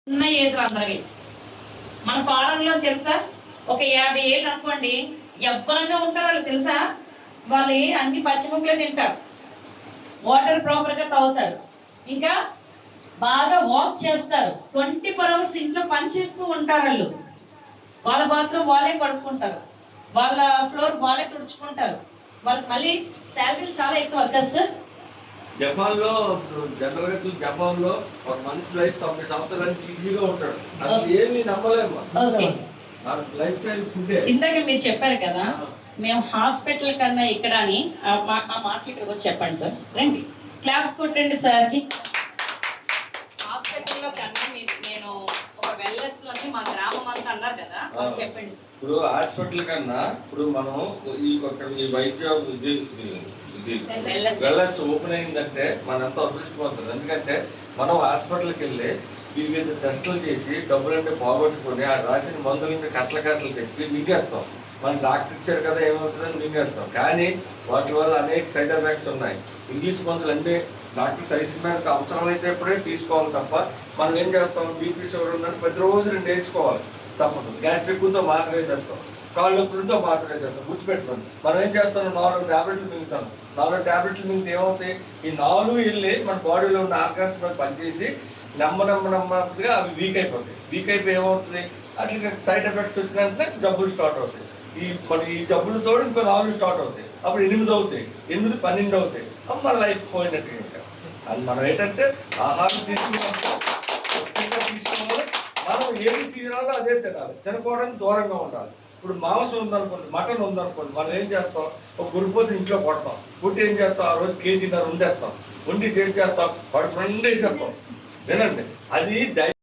చిన్న ఏజ్ అందరివి మన ఫారంలో తెలుసా, ఒక 50 ఏళ్ళు అనుకోండి, ఎవ్వరంగా ఉంటారు వాళ్ళు తెలుసా. వాళ్ళు అన్ని పచ్చిముక్కలే తింటారు, వాటర్ ప్రాపర్గా తాగుతారు, ఇంకా బాగా వాక్ చేస్తారు, 24 hours ఇంట్లో పని చేస్తూ ఉంటారు. వాళ్ళ బాత్రూమ్ వాళ్ళే కడుక్కుంటారు, వాళ్ళ ఫ్లోర్ వాళ్ళే తుడుచుకుంటారు. వాళ్ళకి మళ్ళీ శాలరీలు చాలా ఎక్కువ కదా సార్. జపాన్ లో జనరల్ గా జపాన్ లో ఒక మనిషి లైఫ్ 90 సంవత్సరానికి ఈజీగా ఉంటాడు. అది ఏమి నమ్మలేము. Life style food. ఇందాక మీరు చెప్పారు కదా మేము హాస్పిటల్ కన్నా ఇక్కడ అని, ఆ మాటలు ఇక్కడికి వచ్చి చెప్పండి సార్. రండి, క్లాప్స్ కొట్టండి సార్కి. హాస్పిటల్లో కన్నా నేను ఒక వెల్నెస్ లోని మా గ్రామం అంతా అన్నారు కదా, చెప్పండి సార్. ఇప్పుడు హాస్పిటల్ కన్నా ఇప్పుడు మనం ఈ వైద్య వెల్నెస్ ఓపెన్ అయిందంటే మనంతా అదృష్టపోతుంది. ఎందుకంటే మనం హాస్పిటల్కి వెళ్ళి వివిధ టెస్టులు చేసి డబ్బులంటే పోగొట్టుకుని ఆ రాసిన మందులని కట్టలు తెచ్చి మింగేస్తాం. మన డాక్టర్ ఇచ్చారు కదా ఏమవుతుందని మింగేస్తాం. కానీ వాటి వల్ల అనేక సైడ్ ఎఫెక్ట్స్ ఉన్నాయి. ఇంగ్లీష్ మందులు అంటే డాక్టర్ సైజు మేరకు అవసరమైతే ఎప్పుడే తీసుకోవాలి తప్ప మనం ఏం చేస్తాం, బీపీ షుగర్ ఉందని ప్రతిరోజు 2 వేసుకోవాలి తప్పదు. గ్యాస్ట్రిక్ ఉందో మాత్రం వేసేస్తాం, కాళ్ళు నొప్పులతో మాత్రం వేసేస్తాం. గుర్తుపెట్టుకోండి, మనం ఏం చేస్తాం, 4 ట్యాబ్లెట్లు మింగుతాం. 4 ట్యాబ్లెట్లు మింగితే ఏమవుతాయి, ఈ 4 వెళ్ళి మన బాడీలో ఉన్న ఆర్గాన్స్ మీద పనిచేసి నెమ్మదిగా అవి వీక్ అయిపోతాయి. వీక్ అయిపోయి ఏమవుతుంది, అట్లా సైడ్ ఎఫెక్ట్స్ వచ్చినంటే జబ్బులు స్టార్ట్ అవుతాయి. ఈ జబ్బులతో ఇంకో 4 స్టార్ట్ అవుతాయి, అప్పుడు 8 అవుతాయి, 8 12 అవుతాయి. అప్పుడు మన లైఫ్ పోయినట్టు. ఇంకా అది మనం ఏంటంటే ఆహారం తీసుకోవాలి, మనం ఏది తినాలో అదే తినాలి, తినకపోవడానికి దూరంగా ఉండాలి. ఇప్పుడు మాంసం ఉందనుకోండి, మటన్ ఉందనుకోండి, మనం ఏం చేస్తాం, ఒక గురిపోతే ఇంట్లో కొడతాం, పుట్టి ఏం చేస్తాం, ఆ రోజు కేజీన్నర వండేస్తాం, వండి ఏం చేస్తాం, వాడికి 2 వేసేస్తాం. వినండి, అది